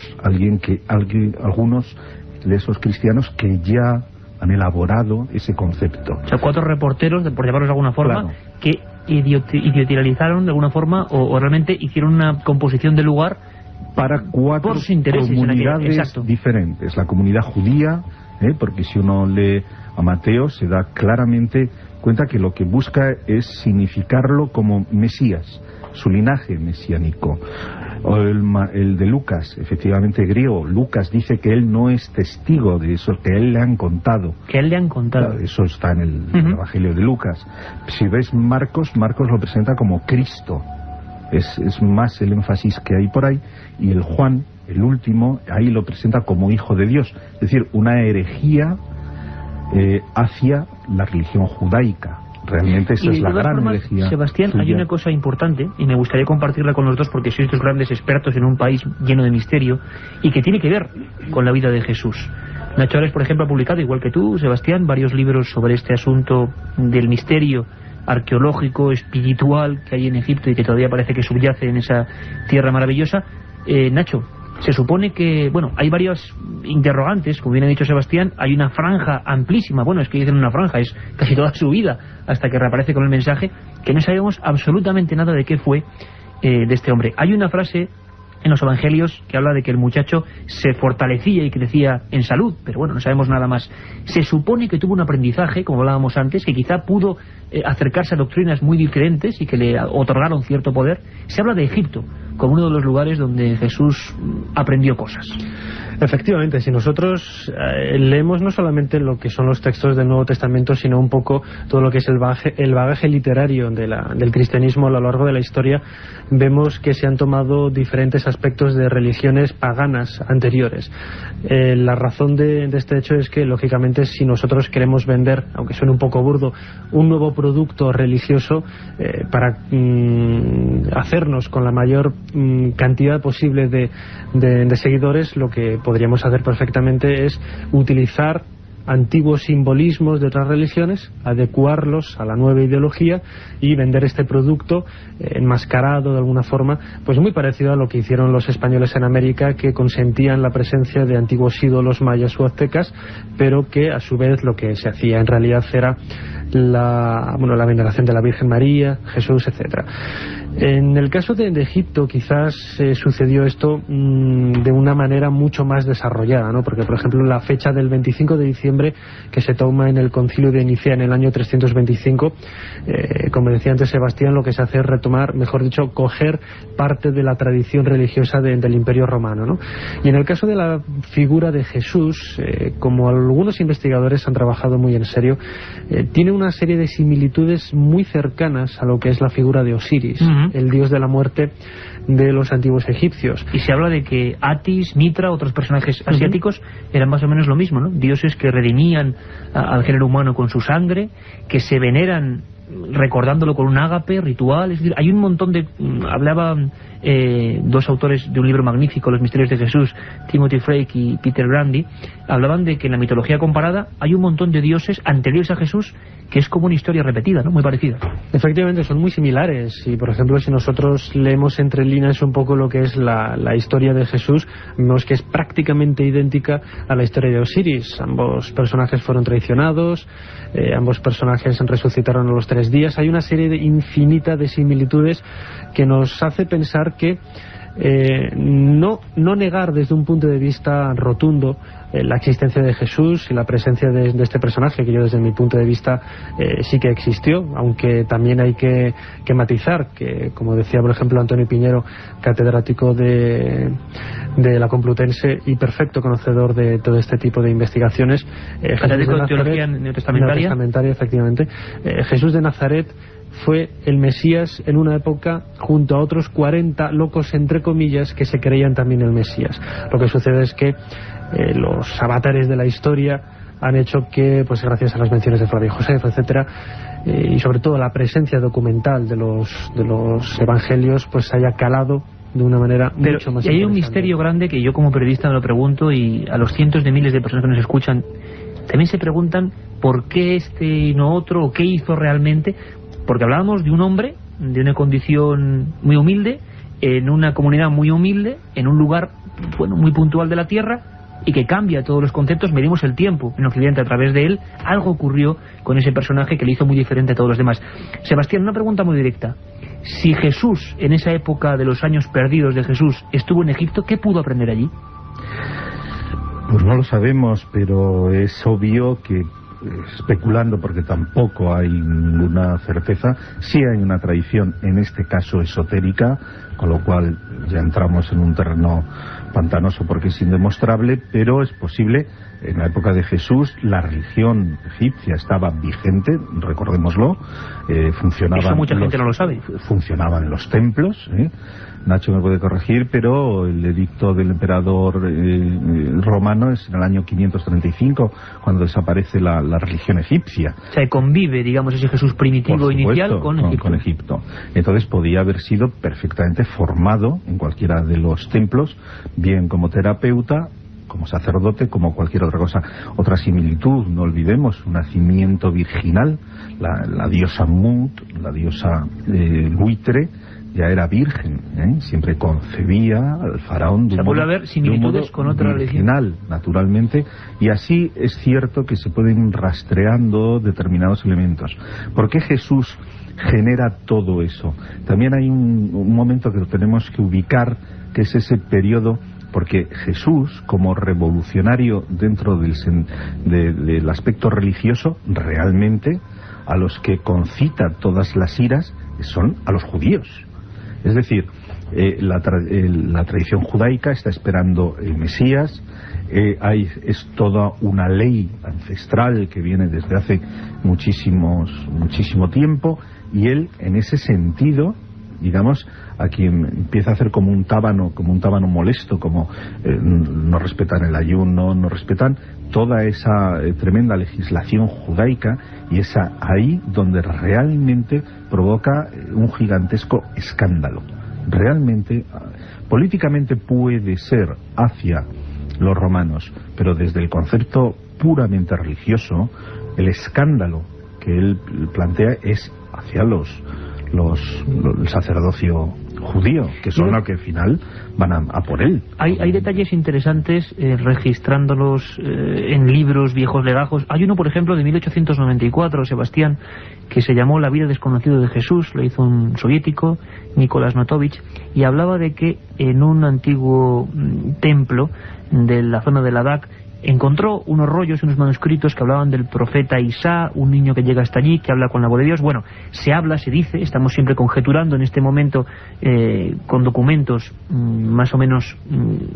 algunos de esos cristianos que ya han elaborado ese concepto. O sea, 4 reporteros, por llamarlos de alguna forma, claro, que idiotilizaron de alguna forma, o realmente hicieron una composición de lugar para 4 comunidades diferentes. La comunidad judía, porque si uno lee a Mateo se da claramente cuenta que lo que busca es significarlo como Mesías, su linaje mesiánico. O el de Lucas, efectivamente griego. Lucas dice que él no es testigo de eso, que él le han contado. Que él le han contado. Claro, eso está en el Evangelio de Lucas. Si ves Marcos lo presenta como Cristo. Es más el énfasis que hay por ahí. Y el Juan, el último, ahí lo presenta como hijo de Dios. Es decir, una herejía hacia la religión judaica. Realmente esa es la gran herejía. Sebastián, suya. Hay una cosa importante, y me gustaría compartirla con los dos, porque sois dos grandes expertos en un país lleno de misterio, y que tiene que ver con la vida de Jesús. Nacho Ares, por ejemplo, ha publicado, igual que tú, Sebastián, varios libros sobre este asunto del misterio arqueológico, espiritual que hay en Egipto y que todavía parece que subyace en esa tierra maravillosa. Nacho, se supone que, bueno, hay varios interrogantes, como bien ha dicho Sebastián, hay una franja amplísima, bueno, es que dicen una franja, es casi toda su vida, hasta que reaparece con el mensaje, que no sabemos absolutamente nada de qué fue, de este hombre. Hay una frase en los evangelios que habla de que el muchacho se fortalecía y crecía en salud, pero bueno, no sabemos nada más. Se supone que tuvo un aprendizaje, como hablábamos antes, que quizá pudo acercarse a doctrinas muy diferentes y que le otorgaron cierto poder. Se habla de Egipto como uno de los lugares donde Jesús aprendió cosas. Efectivamente, si nosotros leemos no solamente lo que son los textos del Nuevo Testamento, sino un poco todo lo que es el bagaje literario del cristianismo a lo largo de la historia, vemos que se han tomado diferentes aspectos de religiones paganas anteriores. La razón de este hecho es que, lógicamente, si nosotros queremos vender, aunque suene un poco burdo, un nuevo producto religioso para hacernos con la mayor cantidad posible de seguidores, lo que podríamos hacer perfectamente es utilizar antiguos simbolismos de otras religiones, adecuarlos a la nueva ideología y vender este producto enmascarado de alguna forma, pues muy parecido a lo que hicieron los españoles en América, que consentían la presencia de antiguos ídolos mayas u aztecas, pero que a su vez lo que se hacía en realidad era la veneración de la Virgen María, Jesús, etcétera. En el caso de Egipto quizás sucedió esto de una manera mucho más desarrollada, ¿no? Porque, por ejemplo, la fecha del 25 de diciembre que se toma en el Concilio de Nicea en el año 325, como decía antes Sebastián, lo que se hace es retomar, mejor dicho, coger parte de la tradición religiosa del Imperio Romano, ¿no? Y en el caso de la figura de Jesús, como algunos investigadores han trabajado muy en serio, tiene una serie de similitudes muy cercanas a lo que es la figura de Osiris, el dios de la muerte de los antiguos egipcios. Y se habla de que Atis, Mitra, otros personajes asiáticos eran más o menos lo mismo, ¿no? Dioses que redimían al género humano con su sangre, que se veneran recordándolo con un ágape ritual. Es decir, hay un montón de... Hablaban dos autores de un libro magnífico, Los misterios de Jesús, Timothy Frake y Peter Grandy, hablaban de que en la mitología comparada hay un montón de dioses anteriores a Jesús que es como una historia repetida, ¿no? Muy parecida. Efectivamente, son muy similares. Y, por ejemplo, si nosotros leemos entre líneas un poco lo que es la historia de Jesús, vemos que es prácticamente idéntica a la historia de Osiris. Ambos personajes fueron traicionados, ambos personajes resucitaron a los 3 días. Hay una serie infinita de similitudes que nos hace pensar que no negar desde un punto de vista rotundo la existencia de Jesús y la presencia de este personaje, que yo desde mi punto de vista sí que existió, aunque también hay que matizar que, como decía por ejemplo Antonio Piñero, catedrático de la Complutense y perfecto conocedor de todo este tipo de investigaciones, catedrático de teología neotestamentaria, efectivamente, Jesús de Nazaret fue el Mesías en una época junto a otros 40 locos entre comillas que se creían también el Mesías. Lo que sucede es que los avatares de la historia han hecho que, pues gracias a las menciones de Flavio Josefo, etcétera, y sobre todo la presencia documental de los evangelios, pues haya calado de una manera mucho más interesante. Hay un misterio grande que yo como periodista me lo pregunto, y a los cientos de miles de personas que nos escuchan también se preguntan por qué este y no otro, o qué hizo realmente. Porque hablábamos de un hombre, de una condición muy humilde, en una comunidad muy humilde, en un lugar muy puntual de la tierra, y que cambia todos los conceptos. Medimos el tiempo en Occidente a través de él. Algo ocurrió con ese personaje que le hizo muy diferente a todos los demás. Sebastián, una pregunta muy directa. Si Jesús, en esa época de los años perdidos de Jesús, estuvo en Egipto, ¿qué pudo aprender allí? Pues no lo sabemos, pero es obvio que, especulando porque tampoco hay ninguna certeza, sí hay una tradición, en este caso esotérica, con lo cual ya entramos en un terreno pantanoso porque es indemostrable, pero es posible. En la época de Jesús la religión egipcia estaba vigente, recordémoslo, funcionaban. Eso mucha gente no lo sabe. Funcionaban los templos, Nacho me puede corregir, pero el edicto del emperador romano es en el año 535, cuando desaparece la religión egipcia. O sea, convive, digamos, ese Jesús primitivo, por supuesto, inicial con Egipto. Entonces podía haber sido perfectamente formado en cualquiera de los templos, bien como terapeuta, como sacerdote, como cualquier otra cosa. Otra similitud, no olvidemos, un nacimiento virginal, la diosa Mut, la diosa buitre, ya era virgen, siempre concebía al faraón de un modo, vuelve a ver similitudes con otra virginal, naturalmente, y así es cierto que se pueden ir rastreando determinados elementos. ¿Por qué Jesús genera todo eso? También hay un momento que tenemos que ubicar, que es ese periodo, porque Jesús, como revolucionario dentro del aspecto religioso, realmente a los que concita todas las iras son a los judíos. Es decir, la tradición judaica está esperando el Mesías, es toda una ley ancestral que viene desde hace muchísimo tiempo, y él, en ese sentido, digamos, a quien empieza a hacer como un tábano molesto, como no respetan el ayuno, no respetan toda esa tremenda legislación judaica, y es ahí donde realmente provoca un gigantesco escándalo. Realmente, políticamente puede ser hacia los romanos, pero desde el concepto puramente religioso, el escándalo que él plantea es hacia el sacerdocio judío, que son los que al final van a por él. Hay detalles interesantes registrándolos en libros, viejos legajos. Hay uno, por ejemplo, de 1894, Sebastián, que se llamó La vida desconocida de Jesús, lo hizo un soviético, Nicolás Notovich, y hablaba de que en un antiguo templo de la zona de Ladakh encontró unos rollos, unos manuscritos que hablaban del profeta Isa, un niño que llega hasta allí, que habla con la voz de Dios. Bueno, se dice, estamos siempre conjeturando en este momento con documentos más o menos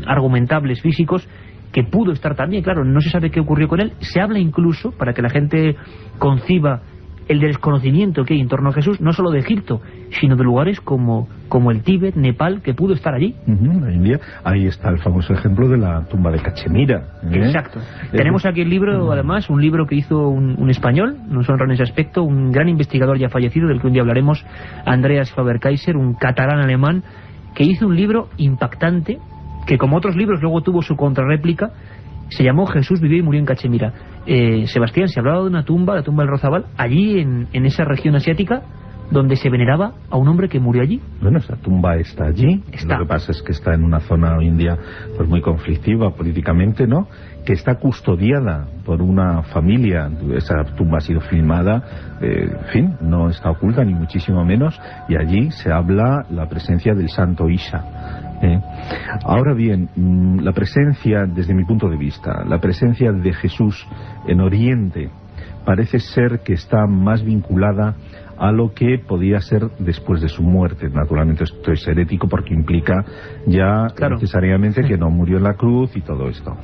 argumentables, físicos, que pudo estar también, claro, no se sabe qué ocurrió con él. Se habla incluso, para que la gente conciba el desconocimiento que hay en torno a Jesús, no solo de Egipto, sino de lugares como el Tíbet, Nepal, que pudo estar allí. En India, ahí está el famoso ejemplo de la tumba de Cachemira. Exacto. Tenemos aquí el libro, además, un libro que hizo un español, nos honra en ese aspecto, un gran investigador ya fallecido, del que un día hablaremos, Andreas Faber-Kaiser, un catalán alemán, que hizo un libro impactante, que como otros libros luego tuvo su contrarréplica. Se llamó Jesús vivió y murió en Cachemira. Sebastián, se hablaba de una tumba, la tumba del Rozabal, allí en esa región asiática, donde se veneraba a un hombre que murió allí. Bueno, esa tumba está allí. Lo que pasa es que está en una zona hoy en día pues muy conflictiva políticamente, ¿no? Que está custodiada por una familia. Esa tumba ha sido filmada, en fin, no está oculta ni muchísimo menos, y allí se habla la presencia del santo Isa. Ahora bien, la presencia, desde mi punto de vista, la presencia de Jesús en Oriente parece ser que está más vinculada a lo que podía ser después de su muerte. Naturalmente esto es herético porque implica ya necesariamente que no murió en la cruz y todo esto.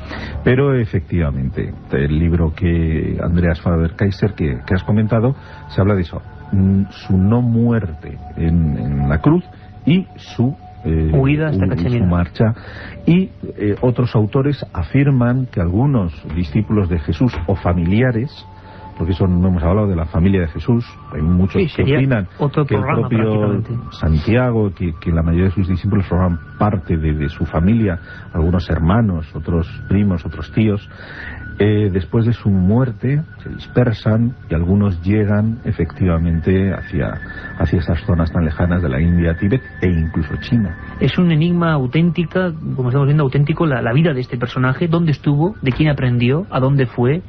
Pero efectivamente, el libro que Andreas Faber-Kaiser que has comentado, se habla de eso, su no muerte en la cruz y su huida hasta Cachemira, su marcha. Y otros autores afirman que algunos discípulos de Jesús o familiares, porque eso no hemos hablado de la familia de Jesús, hay muchos que opinan que el propio Santiago, que la mayoría de sus discípulos forman parte de su familia, algunos hermanos, otros primos, otros tíos, después de su muerte se dispersan y algunos llegan efectivamente hacia esas zonas tan lejanas de la India, Tíbet e incluso China. Es un enigma auténtica, como estamos viendo, auténtico la vida de este personaje, dónde estuvo, de quién aprendió, a dónde fue,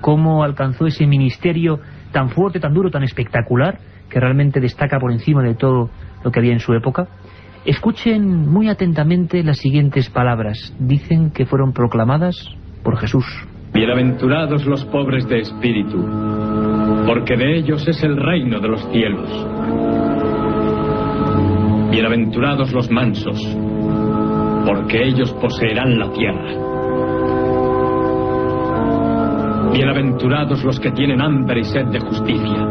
cómo alcanzó ese ministerio tan fuerte, tan duro, tan espectacular, que realmente destaca por encima de todo lo que había en su época. Escuchen muy atentamente las siguientes palabras. Dicen que fueron proclamadas por Jesús. Bienaventurados los pobres de espíritu, porque de ellos es el reino de los cielos. Bienaventurados los mansos, porque ellos poseerán la tierra. Bienaventurados los que tienen hambre y sed de justicia,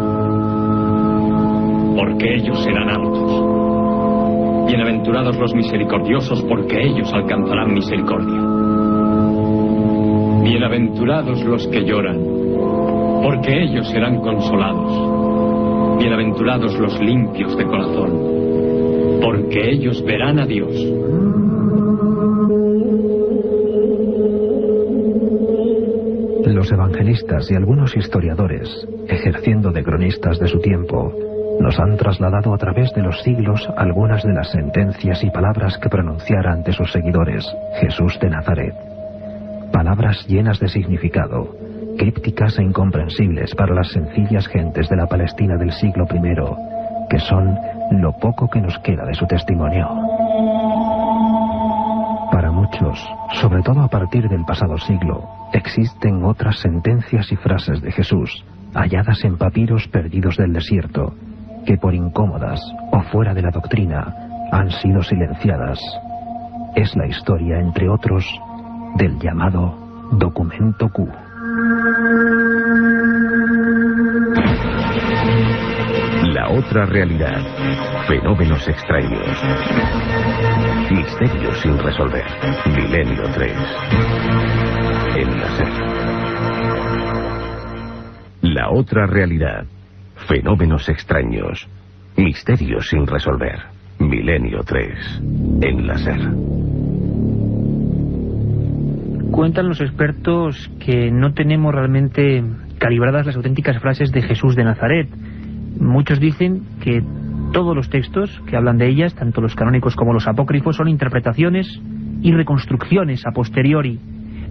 porque ellos serán hartos. Bienaventurados los misericordiosos, porque ellos alcanzarán misericordia. Bienaventurados los que lloran, porque ellos serán consolados. Bienaventurados los limpios de corazón, porque ellos verán a Dios. Los evangelistas y algunos historiadores, ejerciendo de cronistas de su tiempo, nos han trasladado a través de los siglos algunas de las sentencias y palabras que pronunciara ante sus seguidores Jesús de Nazaret. Palabras llenas de significado, crípticas e incomprensibles para las sencillas gentes de la Palestina del siglo I, que son lo poco que nos queda de su testimonio. Para muchos, sobre todo a partir del pasado siglo, existen otras sentencias y frases de Jesús, halladas en papiros perdidos del desierto, que por incómodas o fuera de la doctrina han sido silenciadas. Es la historia, entre otros, del llamado Documento Q. La otra realidad. Fenómenos extraños. Misterios sin resolver. Milenio 3. En la SER. La otra realidad. Fenómenos extraños. Misterios sin resolver. Milenio 3. En la SER. Cuentan los expertos que no tenemos realmente calibradas las auténticas frases de Jesús de Nazaret. Muchos dicen que todos los textos que hablan de ellas, tanto los canónicos como los apócrifos, son interpretaciones y reconstrucciones a posteriori.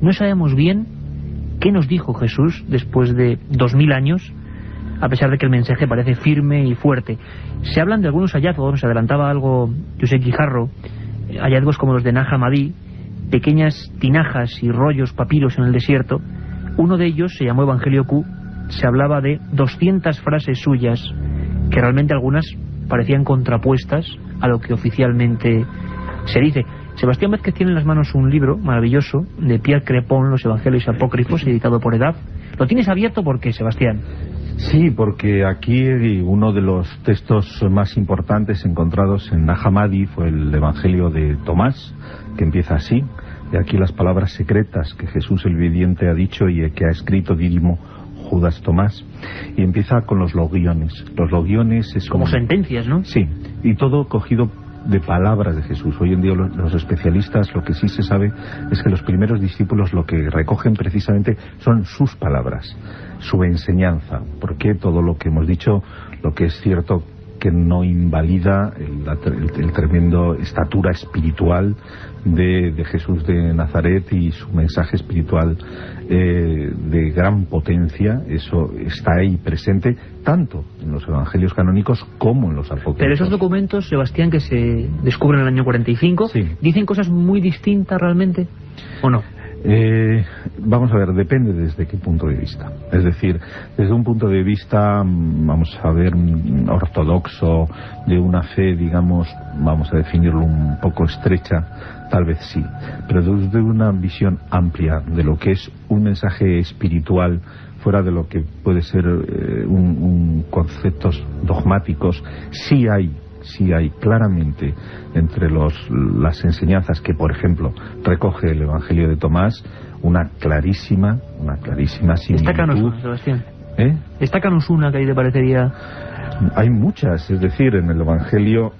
No sabemos bien qué nos dijo Jesús después de 2000 años, a pesar de que el mensaje parece firme y fuerte. Se hablan de algunos hallazgos, se adelantaba algo José Guijarro, hallazgos como los de Nag Hammadi, pequeñas tinajas y rollos papiros en el desierto. Uno de ellos se llamó Evangelio Q. Se hablaba de 200 frases suyas, que realmente algunas parecían contrapuestas a lo que oficialmente se dice. Sebastián Vázquez tiene en las manos un libro maravilloso de Pierre Crepon, Los Evangelios Apócrifos, editado por EDAF. ¿Lo tienes abierto por qué, Sebastián? Sí, porque aquí uno de los textos más importantes encontrados en Nag Hammadi fue el Evangelio de Tomás, que empieza así. De aquí las palabras secretas que Jesús el Vidente ha dicho y que ha escrito Dídimo Judas Tomás. Y empieza con los logiones. Los logiones es como sentencias, ¿no? Sí, y todo cogido de palabras de Jesús. Hoy en día los especialistas, lo que sí se sabe es que los primeros discípulos lo que recogen precisamente son sus palabras, su enseñanza, porque todo lo que hemos dicho, lo que es cierto que no invalida el tremendo estatura espiritual de Jesús de Nazaret y su mensaje espiritual de gran potencia. Eso está ahí presente tanto en los evangelios canónicos como en los apócrifos. Pero esos documentos, Sebastián, que se descubren en el año 45, sí, ¿dicen cosas muy distintas realmente o no? Vamos a ver, depende desde qué punto de vista. Es decir, desde un punto de vista, vamos a ver, ortodoxo, de una fe, digamos, vamos a definirlo un poco estrecha, tal vez sí. Pero desde una visión amplia de lo que es un mensaje espiritual, fuera de lo que puede ser conceptos dogmáticos, sí hay claramente entre las enseñanzas que, por ejemplo, recoge el Evangelio de Tomás, una clarísima similitud. Destácanos una, Sebastián. Destácanos una que ahí te parecería. Hay muchas, es decir, en el Evangelio,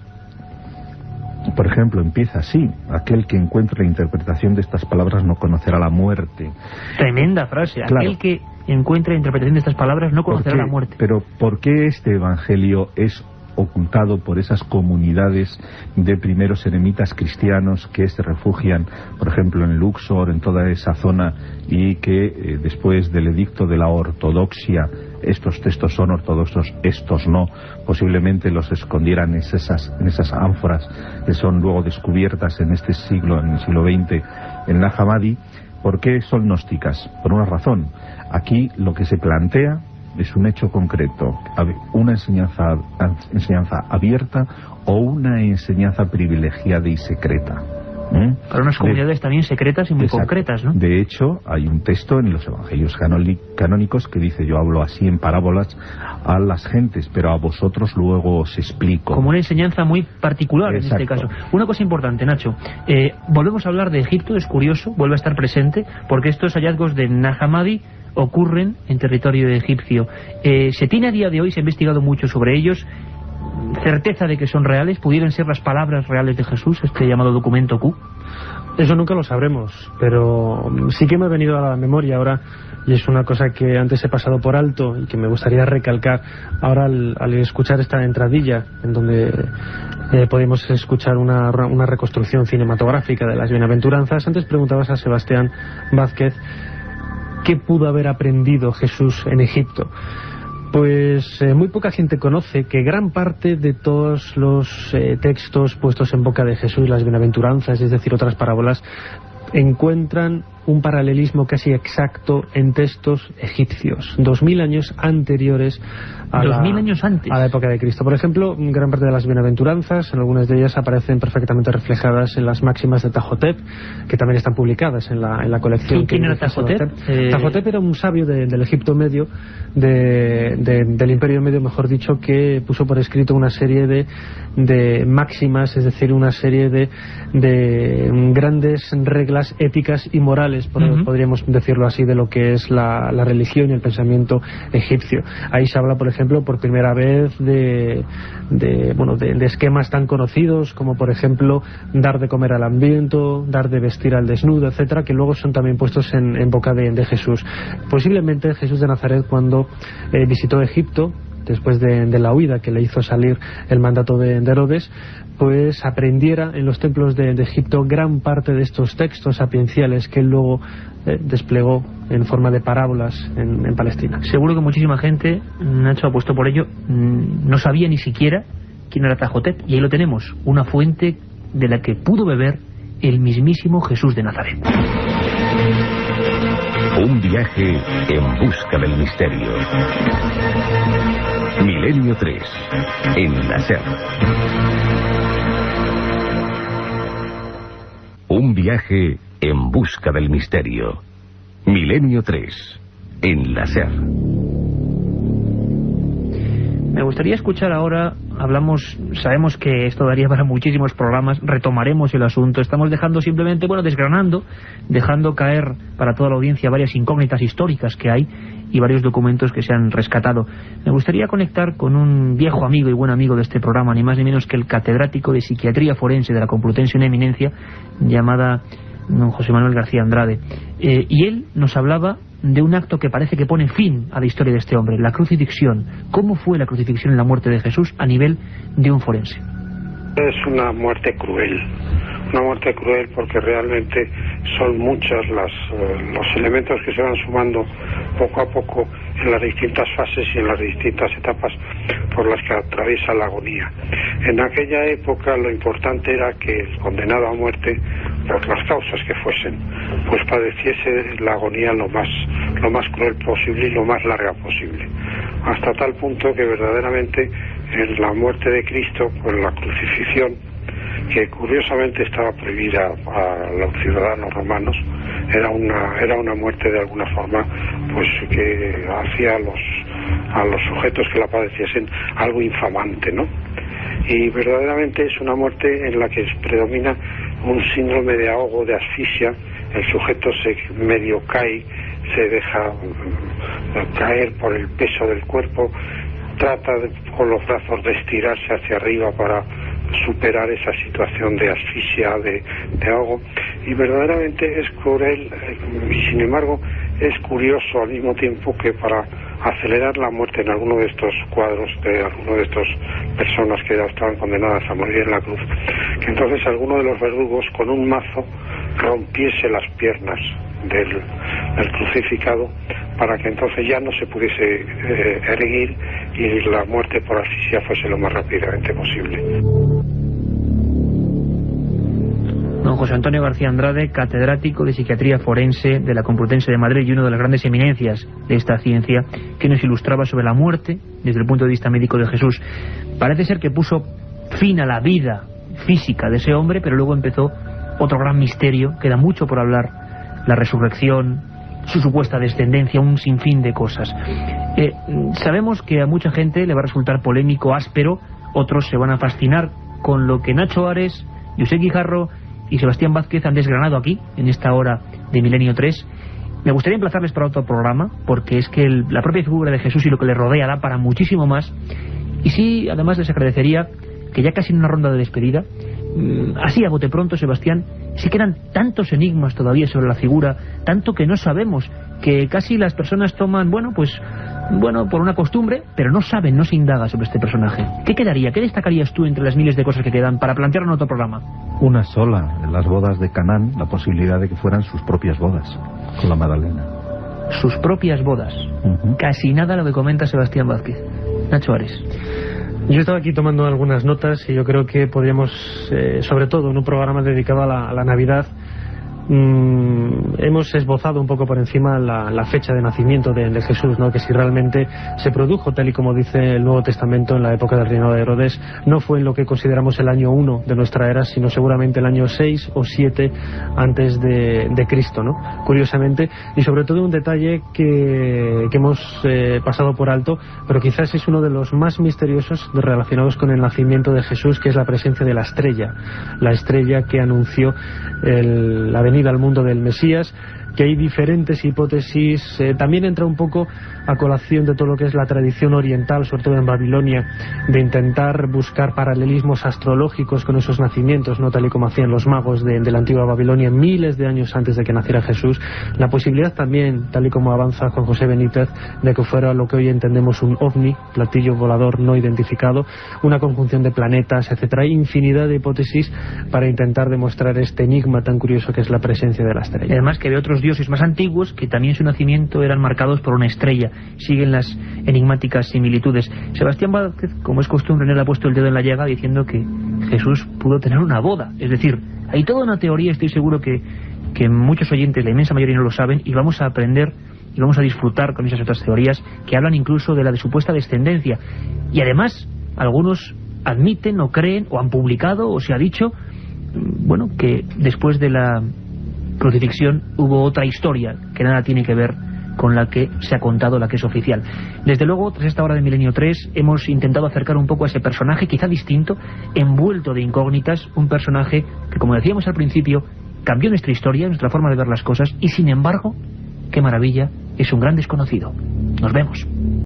por ejemplo, empieza así: aquel que encuentre la interpretación de estas palabras no conocerá la muerte. Tremenda frase. Claro. Aquel que encuentre la interpretación de estas palabras no conocerá la muerte. Pero ¿por qué este Evangelio es ocultado por esas comunidades de primeros eremitas cristianos que se refugian, por ejemplo, en Luxor, en toda esa zona, y que después del edicto de la ortodoxia, estos textos son ortodoxos, estos no, posiblemente los escondieran en esas ánforas que son luego descubiertas en este siglo, en el siglo XX, en Nag Hammadi? ¿Por qué son gnósticas? Por una razón. Aquí lo que se plantea es un hecho concreto, una enseñanza abierta o una enseñanza privilegiada y secreta. Para unas comunidades también secretas y muy concretas, ¿no? De hecho, hay un texto en los evangelios canónicos que dice: yo hablo así en parábolas a las gentes, pero a vosotros luego os explico. Como una enseñanza muy particular. Exacto. En este caso. Una cosa importante, Nacho, volvemos a hablar de Egipto, es curioso, vuelve a estar presente, porque estos hallazgos de Nag Hammadi ocurren en territorio egipcio. Se tiene a día de hoy, se ha investigado mucho sobre ellos, certeza de que son reales, pudieran ser las palabras reales de Jesús, este llamado documento Q. Eso nunca lo sabremos, pero sí que me ha venido a la memoria ahora, y es una cosa que antes he pasado por alto y que me gustaría recalcar ahora al escuchar esta entradilla, en donde podemos escuchar una reconstrucción cinematográfica de las bienaventuranzas. Antes preguntabas a Sebastián Vázquez ¿qué pudo haber aprendido Jesús en Egipto? Pues muy poca gente conoce que gran parte de todos los textos puestos en boca de Jesús, las bienaventuranzas, es decir, otras parábolas, encuentran un paralelismo casi exacto en textos egipcios, 2000 años anteriores a 2000 años antes a la época de Cristo. Por ejemplo, gran parte de las bienaventuranzas, en algunas de ellas aparecen perfectamente reflejadas en las máximas de Tajotep, que también están publicadas en la colección. ¿Quién era Tajotep? Tajotep era un sabio del Egipto Medio, del Imperio Medio, mejor dicho, que puso por escrito una serie de máximas, es decir, una serie de grandes reglas éticas y morales, podríamos decirlo así, de lo que es la religión y el pensamiento egipcio. Ahí se habla, por ejemplo, por primera vez de esquemas tan conocidos como, por ejemplo, dar de comer al hambriento, dar de vestir al desnudo, etcétera, que luego son también puestos en boca de Jesús. Posiblemente Jesús de Nazaret, cuando visitó Egipto, después de la huida que le hizo salir el mandato de Herodes, pues aprendiera en los templos de Egipto gran parte de estos textos sapienciales que él luego desplegó en forma de parábolas en Palestina. Seguro que muchísima gente, Nacho, ha puesto por ello, no sabía ni siquiera quién era Tajotep, y ahí lo tenemos, una fuente de la que pudo beber el mismísimo Jesús de Nazaret. Un viaje en busca del misterio. Milenio 3, en la SER. Un viaje en busca del misterio. Milenio 3, en la SER. Me gustaría escuchar ahora, sabemos que esto daría para muchísimos programas, retomaremos el asunto, estamos dejando simplemente, desgranando, dejando caer para toda la audiencia varias incógnitas históricas que hay y varios documentos que se han rescatado. Me gustaría conectar con un viejo amigo y buen amigo de este programa, ni más ni menos que el catedrático de Psiquiatría Forense de la Complutense, una eminencia llamada don José Manuel García Andrade. Y él nos hablaba de un acto que parece que pone fin a la historia de este hombre, la crucifixión. ¿Cómo fue la crucifixión en la muerte de Jesús a nivel de un forense? Es una muerte cruel porque realmente son muchos los elementos que se van sumando poco a poco en las distintas fases y en las distintas etapas por las que atraviesa la agonía. En aquella época lo importante era que el condenado a muerte, por las causas que fuesen, pues padeciese la agonía lo más cruel posible y lo más larga posible, hasta tal punto que verdaderamente en la muerte de Cristo, pues la crucifixión, que curiosamente estaba prohibida a los ciudadanos romanos, era una muerte de alguna forma pues que hacía a los sujetos que la padeciesen algo infamante, ¿no? Y verdaderamente es una muerte en la que predomina un síndrome de ahogo, de asfixia. El sujeto se medio cae, se deja caer por el peso del cuerpo, trata con los brazos de estirarse hacia arriba para superar esa situación de asfixia, de ahogo, y verdaderamente es cruel, y sin embargo es curioso al mismo tiempo que para acelerar la muerte en alguno de estos cuadros de alguno de estas personas que ya estaban condenadas a morir en la cruz, que entonces alguno de los verdugos con un mazo rompiese las piernas del crucificado para que entonces ya no se pudiese erguir y la muerte por asfixia fuese lo más rápidamente posible. Don José Antonio García Andrade, catedrático de Psiquiatría Forense de la Complutense de Madrid y una de las grandes eminencias de esta ciencia, que nos ilustraba sobre la muerte desde el punto de vista médico de Jesús. Parece ser que puso fin a la vida física de ese hombre, pero luego empezó otro gran misterio, queda mucho por hablar, la resurrección, su supuesta descendencia, un sinfín de cosas. Sabemos que a mucha gente le va a resultar polémico, áspero, otros se van a fascinar con lo que Nacho Ares, José Guijarro y Sebastián Vázquez han desgranado aquí, en esta hora de Milenio 3. Me gustaría emplazarles para otro programa, porque es que la propia figura de Jesús y lo que le rodea da para muchísimo más. Y sí, además les agradecería que ya casi en una ronda de despedida así a bote pronto, Sebastián, sí que eran tantos enigmas todavía sobre la figura, tanto que no sabemos, que casi las personas toman, por una costumbre, pero no saben, no se indaga sobre este personaje. ¿Qué quedaría? ¿Qué destacarías tú entre las miles de cosas que quedan para plantearlo en otro programa? Una sola, en las bodas de Canaán, la posibilidad de que fueran sus propias bodas con la Magdalena. Sus propias bodas. Casi nada lo que comenta Sebastián Vázquez. Nacho Ares. Yo estaba aquí tomando algunas notas y yo creo que podríamos, sobre todo en un programa dedicado a la Navidad, hemos esbozado un poco por encima la fecha de nacimiento de Jesús, ¿no? Que si realmente se produjo tal y como dice el Nuevo Testamento en la época del reinado de Herodes, no fue en lo que consideramos el año 1 de nuestra era, sino seguramente el año 6 o 7 antes de Cristo, ¿no? Curiosamente, y sobre todo un detalle que hemos pasado por alto, pero quizás es uno de los más misteriosos relacionados con el nacimiento de Jesús, que es la presencia de la estrella que anunció la venida al mundo del Mesías, que hay diferentes hipótesis. También entra un poco a colación de todo lo que es la tradición oriental, sobre todo en Babilonia, de intentar buscar paralelismos astrológicos con esos nacimientos, no tal y como hacían los magos de la antigua Babilonia miles de años antes de que naciera Jesús. La posibilidad también, tal y como avanza Juan José Benítez, de que fuera lo que hoy entendemos un ovni, platillo volador no identificado, una conjunción de planetas, etcétera. Hay infinidad de hipótesis para intentar demostrar este enigma tan curioso que es la presencia de la estrella. Y además que había otros dioses más antiguos que también su nacimiento eran marcados por una estrella. Siguen las enigmáticas similitudes. Sebastián Vázquez, como es costumbre, en él ha puesto el dedo en la llaga diciendo que Jesús pudo tener una boda. Es decir, hay toda una teoría, estoy seguro que muchos oyentes, la inmensa mayoría, no lo saben, y vamos a aprender y vamos a disfrutar con esas otras teorías que hablan incluso de la de supuesta descendencia. Y además, algunos admiten o creen o han publicado o se ha dicho, que después de la crucifixión hubo otra historia que nada tiene que ver con la que se ha contado, la que es oficial. Desde luego, tras esta hora de Milenio 3, hemos intentado acercar un poco a ese personaje, quizá distinto, envuelto de incógnitas, un personaje que, como decíamos al principio, cambió nuestra historia, nuestra forma de ver las cosas, y sin embargo, qué maravilla, es un gran desconocido. Nos vemos.